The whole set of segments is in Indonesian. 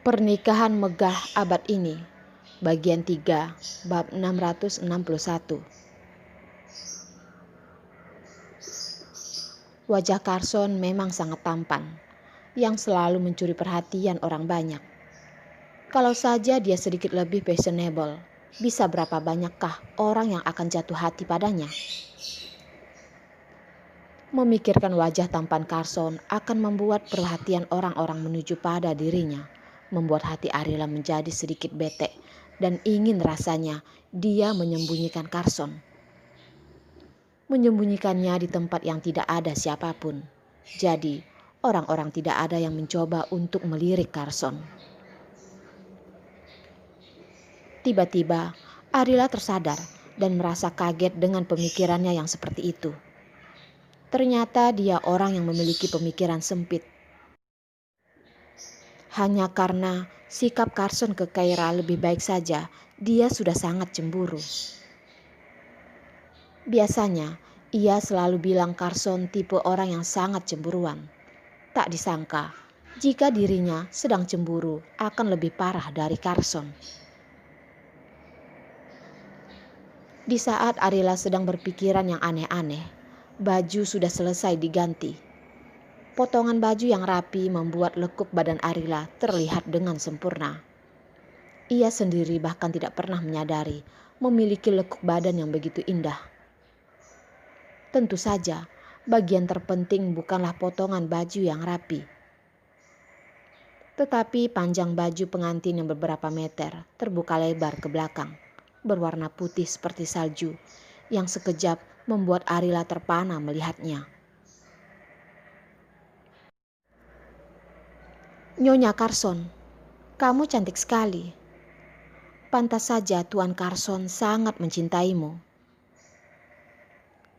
Pernikahan megah abad ini, bagian 3, bab 661. Wajah Carson memang sangat tampan, yang selalu mencuri perhatian orang banyak. Kalau saja dia sedikit lebih fashionable, bisa berapa banyakkah orang yang akan jatuh hati padanya? Memikirkan wajah tampan Carson akan membuat perhatian orang-orang menuju pada dirinya, membuat hati Arila menjadi sedikit bete dan ingin rasanya dia menyembunyikan Carson. Menyembunyikannya di tempat yang tidak ada siapapun. Jadi, orang-orang tidak ada yang mencoba untuk melirik Carson. Tiba-tiba, Arila tersadar dan merasa kaget dengan pemikirannya yang seperti itu. Ternyata dia orang yang memiliki pemikiran sempit. Hanya karena sikap Carson ke Keira lebih baik saja, dia sudah sangat cemburu. Biasanya, ia selalu bilang Carson tipe orang yang sangat cemburuan. Tak disangka, jika dirinya sedang cemburu akan lebih parah dari Carson. Di saat Arila sedang berpikiran yang aneh-aneh, baju sudah selesai diganti. Potongan baju yang rapi membuat lekuk badan Arila terlihat dengan sempurna. Ia sendiri bahkan tidak pernah menyadari memiliki lekuk badan yang begitu indah. Tentu saja, bagian terpenting bukanlah potongan baju yang rapi, tetapi panjang baju pengantin yang beberapa meter terbuka lebar ke belakang, berwarna putih seperti salju, yang sekejap membuat Arila terpana melihatnya. "Nyonya Carson, kamu cantik sekali. Pantas saja Tuan Carson sangat mencintaimu."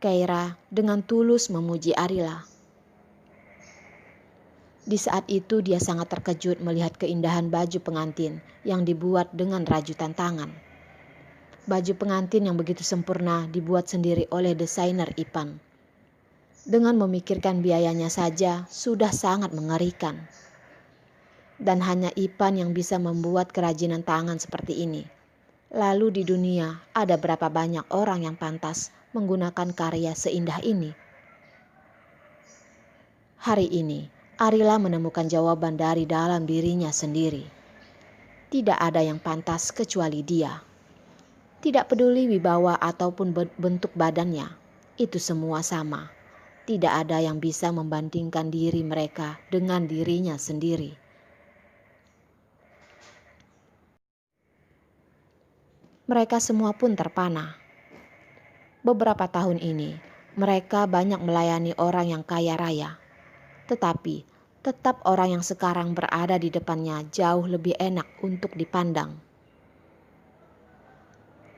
Keira dengan tulus memuji Arila. Di saat itu dia sangat terkejut melihat keindahan baju pengantin yang dibuat dengan rajutan tangan. Baju pengantin yang begitu sempurna dibuat sendiri oleh desainer Ipan. Dengan memikirkan biayanya saja sudah sangat mengerikan. Dan hanya Ipan yang bisa membuat kerajinan tangan seperti ini. Lalu di dunia ada berapa banyak orang yang pantas menggunakan karya seindah ini? Hari ini, Arila menemukan jawaban dari dalam dirinya sendiri. Tidak ada yang pantas kecuali dia. Tidak peduli wibawa ataupun bentuk badannya, itu semua sama. Tidak ada yang bisa membandingkan diri mereka dengan dirinya sendiri. Mereka semua pun terpana. Beberapa tahun ini, mereka banyak melayani orang yang kaya raya. Tetapi, tetap orang yang sekarang berada di depannya jauh lebih enak untuk dipandang.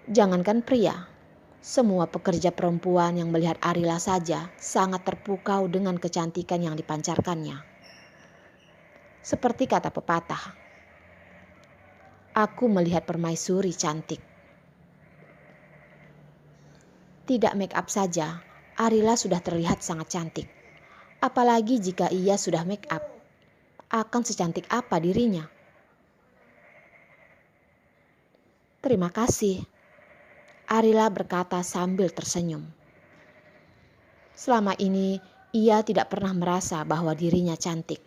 Jangankan pria, semua pekerja perempuan yang melihat Arila saja sangat terpukau dengan kecantikan yang dipancarkannya. Seperti kata pepatah, "Aku melihat permaisuri cantik." Tidak make up saja, Arila sudah terlihat sangat cantik. Apalagi jika ia sudah make up, akan secantik apa dirinya? "Terima kasih," Arila berkata sambil tersenyum. Selama ini ia tidak pernah merasa bahwa dirinya cantik.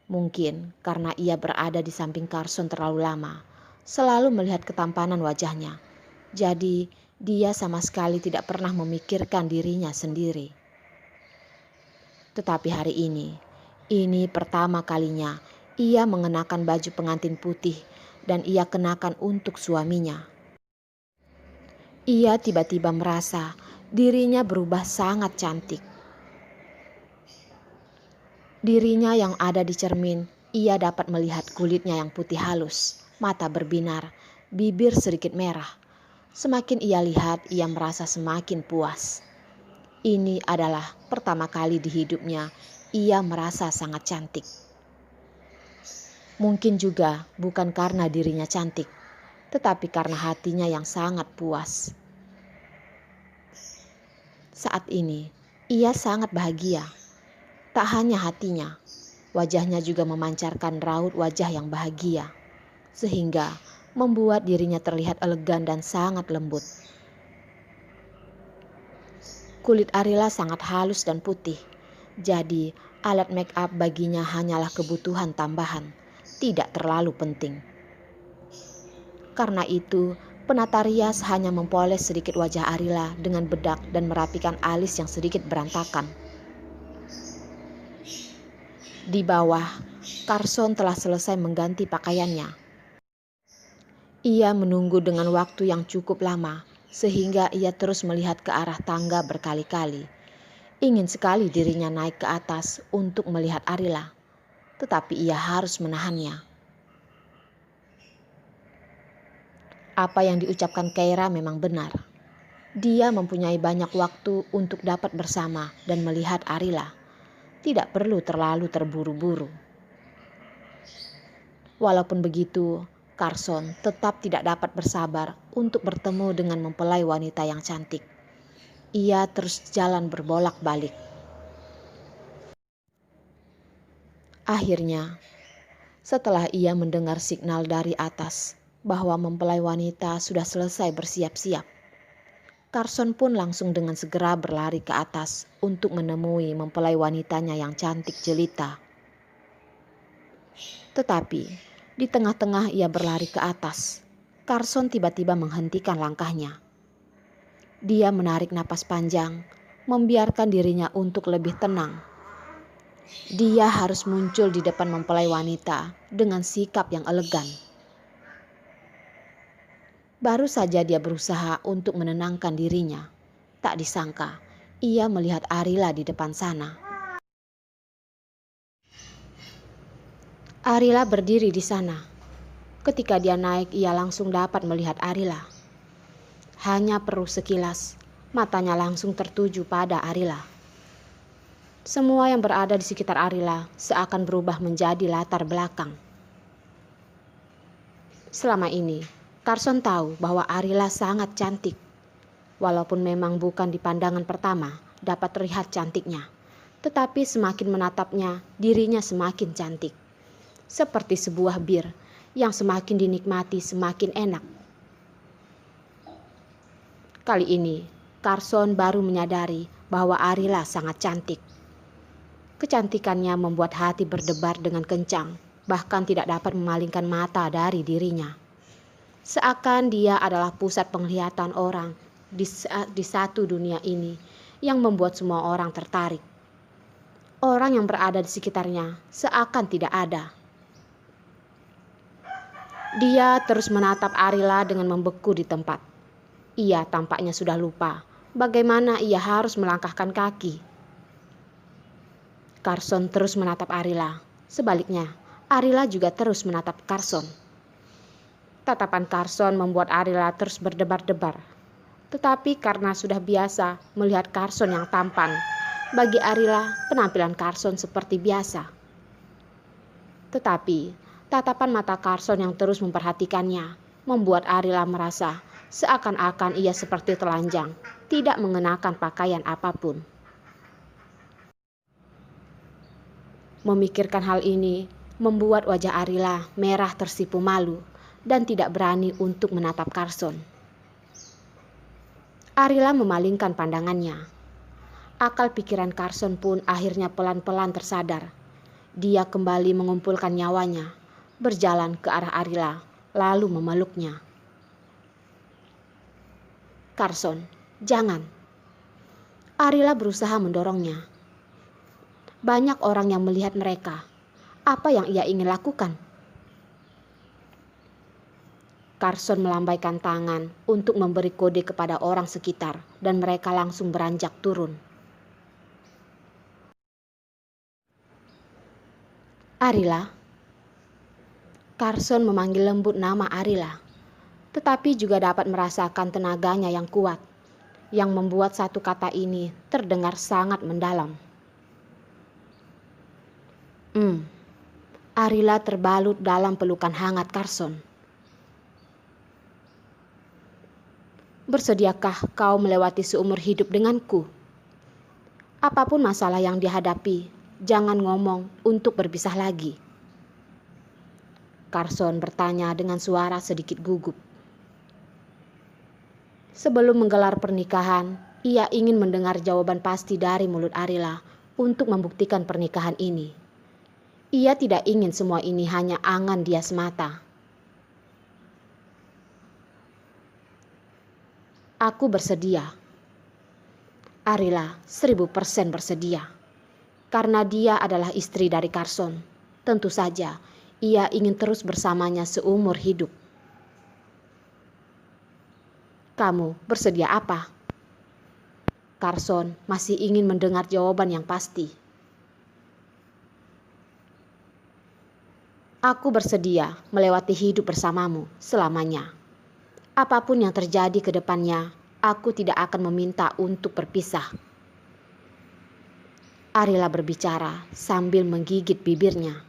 Mungkin karena ia berada di samping Carson terlalu lama, selalu melihat ketampanan wajahnya. Jadi dia sama sekali tidak pernah memikirkan dirinya sendiri. Tetapi hari ini pertama kalinya ia mengenakan baju pengantin putih dan ia kenakan untuk suaminya. Ia tiba-tiba merasa dirinya berubah sangat cantik. Dirinya yang ada di cermin, ia dapat melihat kulitnya yang putih halus, mata berbinar, bibir sedikit merah. Semakin ia lihat, ia merasa semakin puas. Ini adalah pertama kali di hidupnya ia merasa sangat cantik. Mungkin juga bukan karena dirinya cantik, tetapi karena hatinya yang sangat puas. Saat ini, ia sangat bahagia. Tak hanya hatinya, Wajahnya juga memancarkan raut wajah yang bahagia, sehingga membuat dirinya terlihat elegan dan sangat lembut. Kulit Arila sangat halus dan putih, jadi alat make up baginya hanyalah kebutuhan tambahan, tidak terlalu penting. Karena itu, penata rias hanya mempoles sedikit wajah Arila dengan bedak dan merapikan alis yang sedikit berantakan. Di bawah, Carson telah selesai mengganti pakaiannya. Ia menunggu dengan waktu yang cukup lama, sehingga ia terus melihat ke arah tangga berkali-kali. Ingin sekali dirinya naik ke atas untuk melihat Arila, tetapi ia harus menahannya. Apa yang diucapkan Keira memang benar. Dia mempunyai banyak waktu untuk dapat bersama dan melihat Arila. Tidak perlu terlalu terburu-buru. Walaupun begitu, Carson tetap tidak dapat bersabar untuk bertemu dengan mempelai wanita yang cantik. Ia terus jalan berbolak-balik. Akhirnya, setelah ia mendengar signal dari atas bahwa mempelai wanita sudah selesai bersiap-siap, Carson pun langsung dengan segera berlari ke atas untuk menemui mempelai wanitanya yang cantik jelita. Tetapi di tengah-tengah ia berlari ke atas, Carson tiba-tiba menghentikan langkahnya. Dia menarik napas panjang, membiarkan dirinya untuk lebih tenang. Dia harus muncul di depan mempelai wanita dengan sikap yang elegan. Baru saja dia berusaha untuk menenangkan dirinya. Tak disangka, ia melihat Arila di depan sana. Arila berdiri di sana. Ketika dia naik, ia langsung dapat melihat Arila. Hanya perlu sekilas, matanya langsung tertuju pada Arila. Semua yang berada di sekitar Arila seakan berubah menjadi latar belakang. Selama ini, Carson tahu bahwa Arila sangat cantik. Walaupun memang bukan di pandangan pertama dapat terlihat cantiknya, tetapi semakin menatapnya, dirinya semakin cantik. Seperti sebuah bir yang semakin dinikmati semakin enak. Kali ini, Carson baru menyadari bahwa Arila sangat cantik. Kecantikannya membuat hati berdebar dengan kencang, bahkan tidak dapat memalingkan mata dari dirinya. Seakan dia adalah pusat penglihatan orang di satu dunia ini yang membuat semua orang tertarik. Orang yang berada di sekitarnya seakan tidak ada. Dia terus menatap Arila dengan membeku di tempat. Ia tampaknya sudah lupa bagaimana ia harus melangkahkan kaki. Carson terus menatap Arila. Sebaliknya, Arila juga terus menatap Carson. Tatapan Carson membuat Arila terus berdebar-debar. Tetapi karena sudah biasa melihat Carson yang tampan, bagi Arila penampilan Carson seperti biasa. Tetapi tatapan mata Carson yang terus memperhatikannya membuat Arila merasa seakan-akan ia seperti telanjang, tidak mengenakan pakaian apapun. Memikirkan hal ini membuat wajah Arila merah tersipu malu dan tidak berani untuk menatap Carson. Arila memalingkan pandangannya. Akal pikiran Carson pun akhirnya pelan-pelan tersadar. Dia kembali mengumpulkan nyawanya, berjalan ke arah Arila, lalu memeluknya. Carson, jangan. Arila berusaha mendorongnya. Banyak orang yang melihat mereka. Apa yang ia ingin lakukan? Carson melambaikan tangan untuk memberi kode kepada orang sekitar dan mereka langsung beranjak turun. Arila. Carson memanggil lembut nama Arila, tetapi juga dapat merasakan tenaganya yang kuat, yang membuat satu kata ini terdengar sangat mendalam. Arila terbalut dalam pelukan hangat Carson. Bersediakah kau melewati seumur hidup denganku? Apapun masalah yang dihadapi, jangan ngomong untuk berpisah lagi. Carson bertanya dengan suara sedikit gugup. Sebelum menggelar pernikahan, ia ingin mendengar jawaban pasti dari mulut Arila untuk membuktikan pernikahan ini. Ia tidak ingin semua ini hanya angan dia semata. Aku bersedia. Arila 1000% bersedia. Karena dia adalah istri dari Carson. Tentu saja, ia ingin terus bersamanya seumur hidup. Kamu bersedia apa? Carson masih ingin mendengar jawaban yang pasti. Aku bersedia melewati hidup bersamamu selamanya. Apapun yang terjadi ke depannya, aku tidak akan meminta untuk berpisah. Arila berbicara sambil menggigit bibirnya.